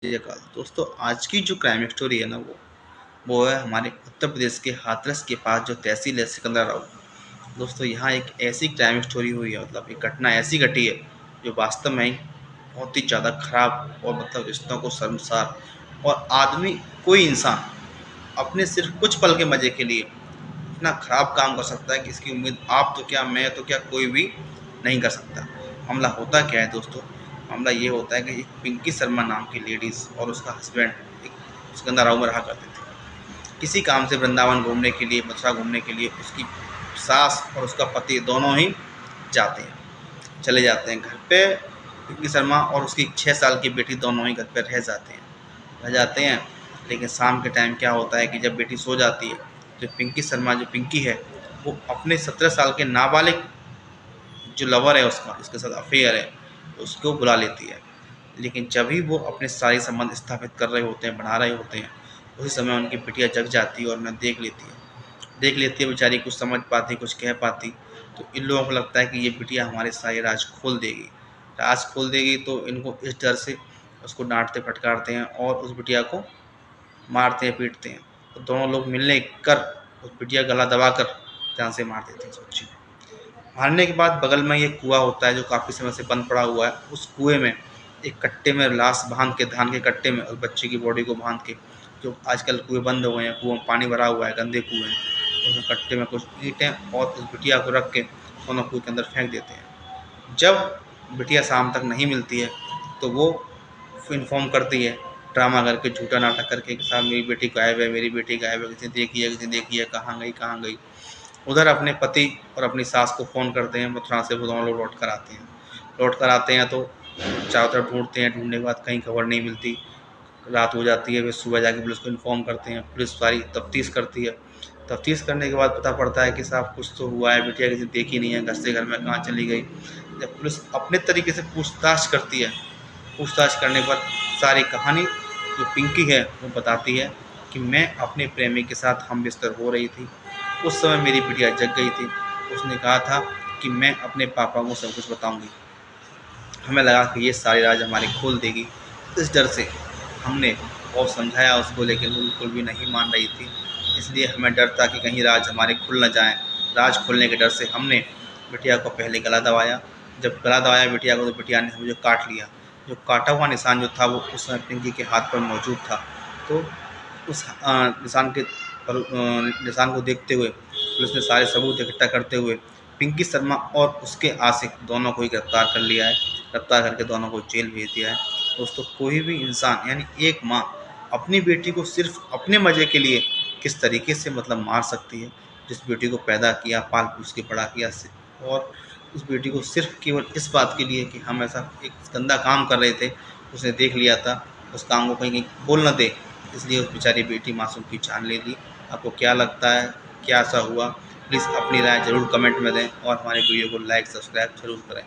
जय काल दोस्तों, आज की जो क्राइम स्टोरी है ना वो है हमारे उत्तर प्रदेश के हाथरस के पास जो तहसील है सिकंदराबाद। दोस्तों यहाँ एक ऐसी क्राइम स्टोरी हुई है, मतलब एक घटना ऐसी घटी है जो वास्तव में ही बहुत ही ज़्यादा खराब और मतलब रिश्तों को शर्मसार। और आदमी, कोई इंसान अपने सिर्फ कुछ पल के मज़े के लिए इतना खराब काम कर सकता है कि इसकी उम्मीद आप तो क्या, मैं तो क्या, कोई भी नहीं कर सकता। मामला होता क्या है दोस्तों? मामला ये होता है कि एक पिंकी शर्मा नाम की लेडीज़ और उसका हस्बैंड एक सिकंदराबाद में रहा करते थे। किसी काम से वृंदावन घूमने के लिए, मथुरा घूमने के लिए उसकी सास और उसका पति दोनों ही जाते हैं, चले जाते हैं। घर पे पिंकी शर्मा और उसकी 6 साल की बेटी दोनों ही घर पे रह जाते हैं। लेकिन शाम के टाइम क्या होता है कि जब बेटी सो जाती है तो पिंकी शर्मा, जो पिंकी है, वो अपने 17 साल के नाबालिग जो लवर है उसका, जिसके साथ अफेयर है, उसको बुला लेती है। लेकिन जब ही वो अपने सारे संबंध स्थापित कर रहे होते हैं, बढ़ा रहे होते हैं, उसी समय उनकी बिटिया जग जाती है और उन्हें देख लेती है बेचारी, कुछ समझ पाती, कुछ कह पाती। तो इन लोगों को लगता है कि ये बिटिया हमारे सारे राज खोल देगी। तो इनको इस डर से उसको डांटते फटकारते हैं और उस बिटिया को मारते हैं, पीटते हैं। तो दोनों लोग मिलने कर उस बिटिया का गला दबाकर जान से मार देते हैं उस बच्ची को। मारने के बाद बगल में ये कुआं होता है जो काफ़ी समय से बंद पड़ा हुआ है। उस कुएं में एक कट्टे में लाश बांध के, धान के कट्टे में, उस बच्चे की बॉडी को बांध के, जो आजकल कुएं बंद हो गए हैं, कुओं में पानी भरा हुआ है, गंदे कुएं हैं, उसमें कट्टे में कुछ ईंटें और उस बिटिया को रख के दोनों कुएं के अंदर फेंक देते हैं। जब बिटिया शाम तक नहीं मिलती है तो वो इन्फॉर्म करती है, ड्रामा करके, झूठा नाटक करके कि साहब मेरी बेटी गायब है, मेरी बेटी गायब है, किसी ने देखी है, कहाँ गई। उधर अपने पति और अपनी सास को फ़ोन करते हैं मथुरा से, वो दोनों लोग लौट कर आते हैं तो चारों तरफ ढूंढते हैं। ढूंढने के बाद कहीं खबर नहीं मिलती। रात हो जाती है, फिर सुबह जाके पुलिस को इन्फॉर्म करते हैं। पुलिस सारी तफ्तीश करती है। तफ्तीश करने के बाद पता पड़ता है कि साहब कुछ तो हुआ है, बिटिया किसी ने देखी नहीं है, घर से घर में कहाँ चली गई। जब पुलिस अपने तरीके से पूछताछ करती है, पूछताछ करने पर सारी कहानी जो पिंकी है वो बताती है कि मैं अपने प्रेमी के साथ हम बिस्तर हो रही थी, उस समय मेरी बिटिया जग गई थी। उसने कहा था कि मैं अपने पापा को सब कुछ बताऊंगी। हमें लगा कि ये सारी राज हमारी खोल देगी। इस डर से हमने बहुत समझाया उसको, लेकिन वो बिल्कुल भी नहीं मान रही थी। इसलिए हमें डर था कि कहीं राज हमारे खुल न जाएं। राज खुलने के डर से हमने बिटिया को पहले गला दबाया। जब गला दबाया बिटिया को तो बिटिया ने मुझे काट लिया। जो काटा हुआ निशान जो था वो उस समय पिंकी के हाथ पर मौजूद था। तो उस निशान को देखते हुए पुलिस ने सारे सबूत इकट्ठा करते हुए पिंकी शर्मा और उसके आशिक दोनों को ही गिरफ्तार कर लिया है। गिरफ्तार करके दोनों को जेल भेज दिया है। दोस्तों, कोई भी इंसान, यानी एक माँ, अपनी बेटी को सिर्फ अपने मज़े के लिए किस तरीके से मतलब मार सकती है। जिस बेटी को पैदा किया, पाल पोस के बड़ा किया, और उस बेटी को सिर्फ केवल इस बात के लिए कि हम ऐसा एक गंदा काम कर रहे थे, उसने देख लिया था, उस काम को कहीं कहीं बोल न दे, इसलिए उस बेचारी बेटी मासूम की जान ले ली। आपको क्या लगता है, क्या ऐसा हुआ? प्लीज़ अपनी राय ज़रूर कमेंट में दें और हमारे वीडियो को लाइक सब्सक्राइब ज़रूर करें।